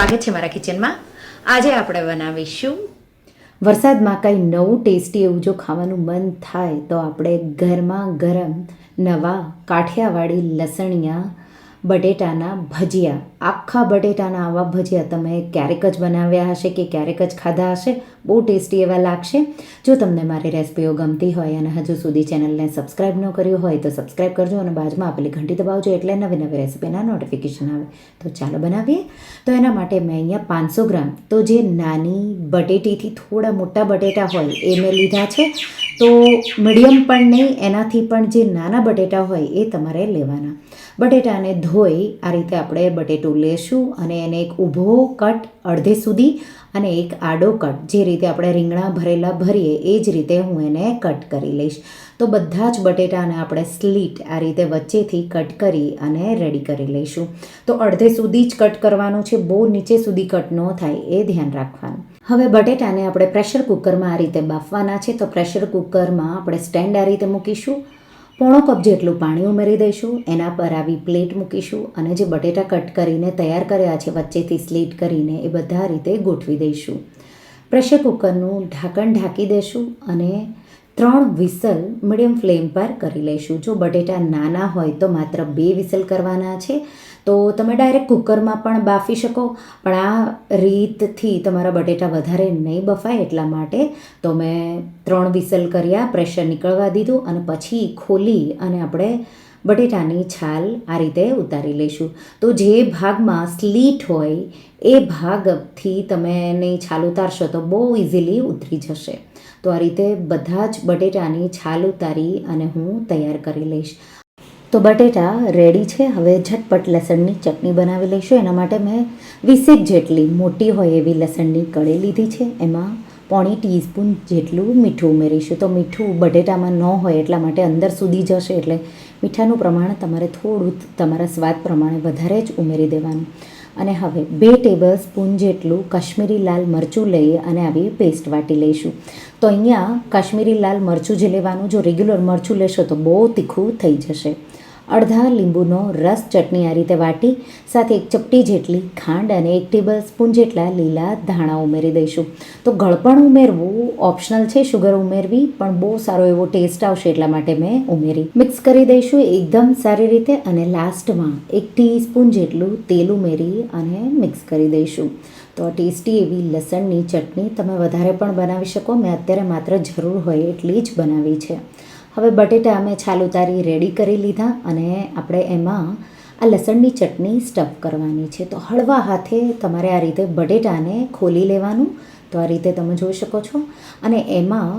સ્વાગત છે મારા કિચનમાં. આજે આપણે બનાવીશું વરસાદમાં કંઈ નવું ટેસ્ટી એવું જો ખાવાનું મન થાય તો આપણે ગરમા ગરમ નવા કાઠિયાવાડી લસણિયા બટેટાના ભજીયા. આખા બટેટાના આવા ભજીયા તમે ક્યારેક જ બનાવ્યા હશે કે ક્યારેક જ ખાધા હશે. બહુ ટેસ્ટી એવા લાગશે. જો તમને મારી રેસિપીઓ ગમતી હોય અને હજુ સુધી ચેનલને સબસ્ક્રાઈબ ન કર્યું હોય તો સબસ્ક્રાઈબ કરજો અને બાજુમાં આપેલી ઘંટી દબાવજો એટલે નવી નવી રેસિપીના નોટિફિકેશન આવે. તો ચાલો બનાવીએ. તો એના માટે મેં અહીંયા 500 ગ્રામ તો જે નાની બટેટીથી થોડા મોટા બટેટા હોય એ મેં લીધા છે. તો મીડિયમ પણ નહીં, એનાથી પણ જે નાના બટેટા હોય એ તમારે લેવાના. બટેટાને ધોઈ આ રીતે આપણે બટેટું લેશું અને એને એક ઊભો કટ અડધે સુધી અને એક આડો કટ, જે રીતે આપણે રીંગણા ભરેલા ભરીએ એ જ રીતે હું એને કટ કરી લઈશ. તો બધા જ બટેટાને આપણે સ્લીટ આ રીતે વચ્ચેથી કટ કરી અને રેડી કરી લઈશું. તો અડધે સુધી જ કટ કરવાનું છે, બહુ નીચે સુધી કટ ન થાય એ ધ્યાન રાખવાનું. હવે બટેટાને આપણે પ્રેશર કુકરમાં આ રીતે બાફવાના છે. તો પ્રેશર કુકરમાં આપણે સ્ટેન્ડ આ રીતે મૂકીશું, પોણો કપ જેટલું પાણી ઉમેરી દઈશું, એના પર આવી પ્લેટ મૂકીશું અને જે બટેટા કટ કરીને તૈયાર કર્યા છે વચ્ચેથી સ્લીટ કરીને એ બધા રીતે ગોઠવી દઈશું. પ્રેશર કુકરનું ઢાંકણ ઢાંકી દઈશું અને 3 વિસલ મીડિયમ ફ્લેમ પર કરી લઈશું. જો બટેટા નાના હોય તો માત્ર 2 વિસલ કરવાના છે. તો તમે ડાયરેક્ટ કુકરમાં પણ બાફી શકો, પણ આ રીતથી તમારા બટેટા વધારે નહીં બફાય એટલા માટે તો મેં 3 વિસલ કર્યા, પ્રેશર નીકળવા દીધું અને પછી ખોલી અને આપણે બટેટાની છાલ આ રીતે ઉતારી લઈશું. તો જે ભાગમાં સ્લીટ હોય એ ભાગથી તમે એની છાલ ઉતારશો તો બહુ ઇઝીલી ઉતરી જશે. તો આ રીતે બધા જ બટેટાની છાલ ઉતારી અને હું તૈયાર કરી લઈશ. તો બટેટા રેડી છે. હવે ઝટપટ લસણની ચટણી બનાવી લઈશું. એના માટે મેં 20 જેટલી મોટી હોય એવી લસણની કળી લીધી છે. એમાં 1/4 ટીસ્પૂન જેટલું મીઠું ઉમેરીશું. તો મીઠું બટેટામાં ન હોય એટલા માટે અંદર સુધી જશે, એટલે મીઠાનું પ્રમાણ તમારે થોડું તમારા સ્વાદ પ્રમાણે વધારે જ ઉમેરી દેવાનું. અને હવે 2 ટેબલ સ્પૂન જેટલું કાશ્મીરી લાલ મરચું લઈ અને આવી પેસ્ટ વાટી લઈશું. તો અહીંયા કાશ્મીરી લાલ મરચું જે લેવાનું, જો રેગ્યુલર મરચું લેશો તો બહુ તીખું થઈ જશે. અડધા લીંબુનો રસ ચટણી આ રીતે વાટી સાથે 1 ચપટી જેટલી ખાંડ અને 1 ટેબલ સ્પૂન જેટલા લીલા ધાણા ઉમેરી દઈશું. તો ગળપણ ઉમેરવું ઓપ્શનલ છે, શુગર ઉમેરવી પણ બહુ સારો એવો ટેસ્ટ આવશે એટલા માટે મેં ઉમેરી. મિક્સ કરી દઈશું એકદમ સારી રીતે અને લાસ્ટમાં 1 ટીસ્પૂન જેટલું તેલ ઉમેરી અને મિક્સ કરી દઈશું. તો ટેસ્ટી એવી લસણની ચટણી તમે વધારે પણ બનાવી શકો. મેં અત્યારે માત્ર જરૂર હોય એટલી જ બનાવી છે. હવે બટેટા અમે છાલ ઉતારી રેડી કરી લીધા અને આપણે એમાં આ લસણની ચટણી સ્ટફ કરવાની છે. તો હળવા હાથે તમારે આ રીતે બટેટાને ખોલી લેવાનું. તો આ રીતે તમે જોઈ શકો છો. અને એમાં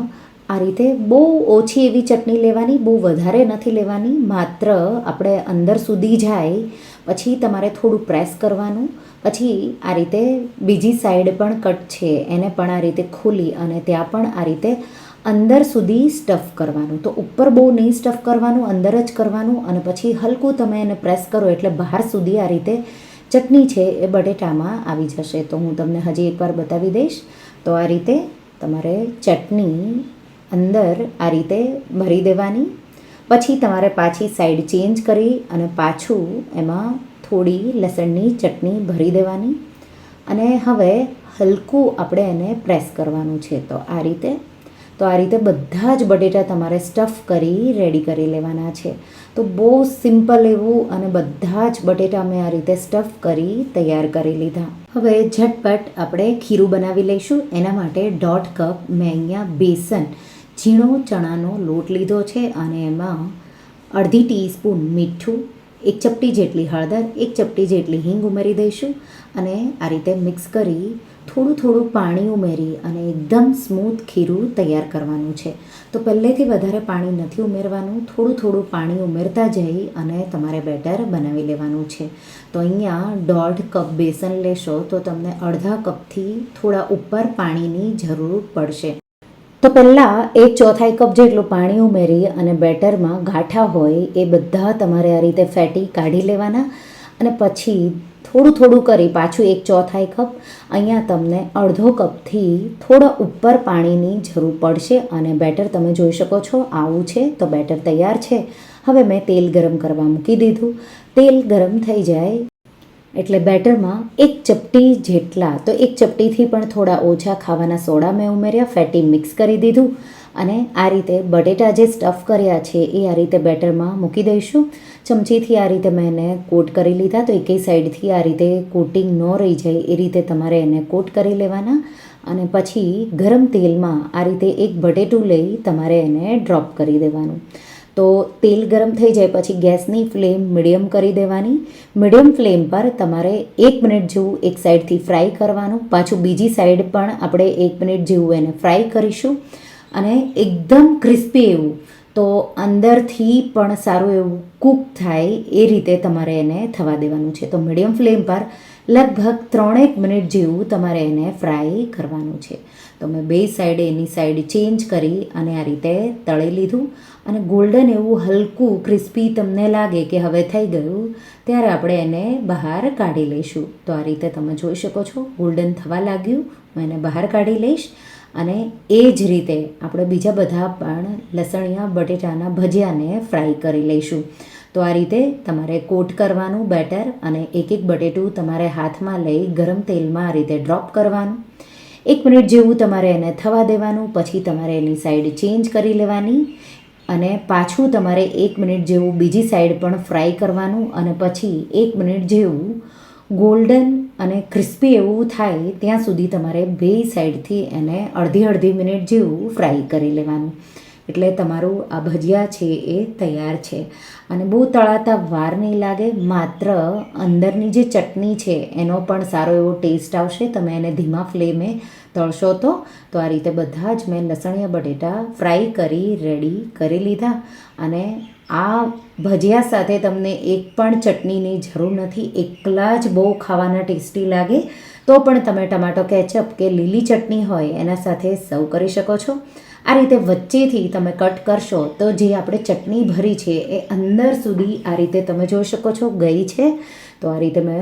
આ રીતે બહુ ઓછી એવી ચટણી લેવાની, બહુ વધારે નથી લેવાની. માત્ર આપણે અંદર સુધી જાય પછી તમારે થોડું પ્રેસ કરવાનું. પછી આ રીતે બીજી સાઈડ પણ કટ છે એને પણ આ રીતે ખોલી અને ત્યાં પણ આ રીતે અંદર સુધી સ્ટફ કરવાનું. તો ઉપર બહુ નહીં સ્ટફ કરવાનું, અંદર જ કરવાનું અને પછી હલકું તમે એને પ્રેસ કરો એટલે બહાર સુધી આ રીતે ચટણી છે એ બટેટામાં આવી જશે. તો હું તમને હજી એકવાર બતાવી દઈશ. તો આ રીતે તમારે ચટણી અંદર આ રીતે ભરી દેવાની. પછી તમારે પાછી સાઈડ ચેન્જ કરી અને પાછું એમાં થોડી લસણની ચટણી ભરી દેવાની અને હવે હલકું આપણે એને પ્રેસ કરવાનું છે. તો આ રીતે બધા જ બટેટા તમારે સ્ટફ કરી રેડી કરી લેવાના છે. તો બહુ સિમ્પલ એવું અને બધા જ બટેટા મેં આ રીતે સ્ટફ કરી તૈયાર કરી લીધા. હવે ઝટપટ આપણે ખીરું બનાવી લઈશું. એના માટે 1.5 કપ મેં અહીંયા બેસન ઝીણો ચણાનો લોટ લીધો છે અને એમાં અડધી ટીસ્પૂન મીઠું, 1 ચપટી જેટલી હળદર, 1 ચપટી જેટલી હિંગ ઉમેરી દઈશું અને આ રીતે મિક્સ કરી થોડું પાણી ઉમેરી અને એકદમ સ્મૂથ ખીરું તૈયાર કરવાનું છે. તો પહેલેથી વધારે પાણી નથી ઉમેરવાનું, થોડું પાણી ઉમેરતા જઈ અને તમારે બેટર બનાવી લેવાનું છે. તો અહીંયા 1.5 કપ બેસન લેશો તો તમને અડધા કપથી થોડા ઉપર પાણીની જરૂર પડશે. તો પહેલાં 1/4 કપ જેટલું પાણી ઉમેરી અને બેટરમાં ગાંઠા હોય એ બધા તમારે આ રીતે ફેટી કાઢી લેવાના અને પછી થોડું કરી પાછું 1/4 કપ, અહીંયા તમને અડધો કપથી થોડા ઉપર પાણીની જરૂર પડશે અને બેટર તમે જોઈ શકો છો આવું છે. તો બેટર તૈયાર છે. હવે મેં તેલ ગરમ કરવા મૂકી દીધું. તેલ ગરમ થઈ જાય એટલે બેટરમાં એક ચપટી જેટલા, તો એક ચપટીથી પણ થોડા ઓછા ખાવાના સોડા મેં ઉમેર્યા, ફેટી મિક્સ કરી દીધું અને આ રીતે બટેટા જે સ્ટફ કર્યા છે એ આ રીતે બેટરમાં મૂકી દઈશું. ચમચીથી આ રીતે મેં એને કોટ કરી લીધા, તો એકેય સાઈડથી આ રીતે કોટિંગ ન રહી જાય એ રીતે તમારે એને કોટ કરી લેવાના અને પછી ગરમ તેલમાં આ રીતે એક બટેટું લઈ તમારે એને ડ્રોપ કરી દેવાનું. તો તેલ ગરમ થઈ જાય પછી ગેસની ફ્લેમ મીડિયમ કરી દેવાની. મીડિયમ ફ્લેમ પર તમારે 1 મિનિટ જેવું એક સાઈડથી ફ્રાય કરવાનું, પાછું બીજી સાઈડ પણ આપણે 1 મિનિટ જેવું એને ફ્રાય કરીશું અને એકદમ ક્રિસ્પી એવું, તો અંદરથી પણ સારું એવું કૂક થાય એ રીતે તમારે એને થવા દેવાનું છે. તો મીડિયમ ફ્લેમ પર લગભગ 3-1 મિનિટ જેવું તમારે એને ફ્રાય કરવાનું છે. તો મેં બે સાઈડે એની સાઈડ ચેન્જ કરી અને આ રીતે તળી લીધું અને ગોલ્ડન એવું હલકું ક્રિસ્પી તમને લાગે કે હવે થઈ ગયું ત્યારે આપણે એને બહાર કાઢી લઈશું. તો આ રીતે તમે જોઈ શકો છો ગોલ્ડન થવા લાગ્યું, હું એને બહાર કાઢી લઈશ. અને એ જ રીતે આપણે બીજા બધા પણ લસણિયા બટેટાના ભજીયાને ફ્રાય કરી લઈશું. તો આ રીતે તમારે કોટ કરવાનું બેટર અને એક એક બટેટું તમારે હાથમાં લઈ ગરમ તેલમાં આ રીતે ડ્રોપ કરવાનું. 1 મિનિટ જેવું તમારે એને થવા દેવાનું, પછી તમારે એની સાઈડ ચેન્જ કરી લેવાની અને પાછું તમારે 1 મિનિટ જેવું બીજી સાઈડ પણ ફ્રાય કરવાનું અને પછી 1 મિનિટ જેવું ગોલ્ડન અને ક્રિસ્પી એવું થાય ત્યાં સુધી તમારે બે સાઈડથી એને અડધી મિનિટ જેવું ફ્રાય કરી લેવાનું. એટલે તમારું આ ભજીયા છે એ તૈયાર છે અને બહુ તળાતા વાર નહીં લાગે, માત્ર અંદરની જે ચટણી છે એનો પણ સારો એવો ટેસ્ટ આવશે તમે એને ધીમા ફ્લેમે તળશો તો. તો આ રીતે બધા જ મેં લસણિયા બટેટા ફ્રાય કરી રેડી કરી લીધા અને આ ભજીયા સાથે તમને એક પણ ચટણીની જરૂર નથી, એકલા જ બહુ ખાવાના ટેસ્ટી લાગે. તો પણ તમે ટમાટો કેચઅપ કે લીલી ચટણી હોય એના સાથે સર્વ કરી શકો છો. આ રીતે વચ્ચેથી તમે કટ કરશો તો જે આપણે ચટણી ભરી છે એ અંદર સુધી આ રીતે તમે જોઈ શકો છો ગઈ છે. તો આ રીતે મેં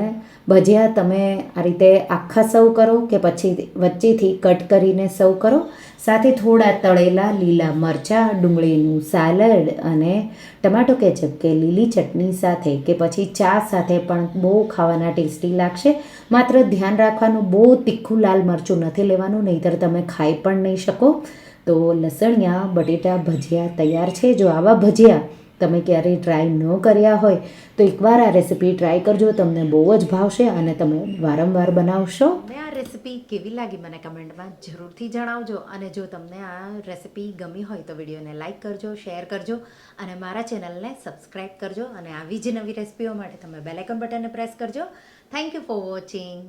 ભજીયા તમે આ રીતે આખા સર્વ કરો કે પછી વચ્ચેથી કટ કરીને સર્વ કરો. સાથે થોડા તળેલા લીલા મરચાં, ડુંગળીનું સાલડ અને ટમાટો કેચઅપ કે લીલી ચટણી સાથે કે પછી ચા સાથે પણ બહુ ખાવાના ટેસ્ટી લાગશે. માત્ર ધ્યાન રાખવાનું બહુ તીખું લાલ મરચું નથી લેવાનું, નહીંતર તમે ખાઈ પણ નહીં શકો. તો લસણિયા બટેટા ભજીયા તૈયાર છે. જો આવા ભજીયા તમે ક્યારેય ટ્રાય ન કર્યા હોય તો એકવાર આ રેસીપી ટ્રાય કરજો, તમને બહુ જ ભાવશે અને તમે વારંવાર બનાવશો. તમને આ રેસીપી કેવી લાગી મને કમેન્ટમાં જરૂરથી જણાવજો અને જો તમને આ રેસીપી ગમી હોય તો વિડીયોને લાઇક કરજો, શેર કરજો અને મારા ચેનલને સબસ્ક્રાઈબ કરજો અને આવી જ નવી રેસીપીઓ માટે તમે બેલ આઇકન બટનને પ્રેસ કરજો. Thank you for watching.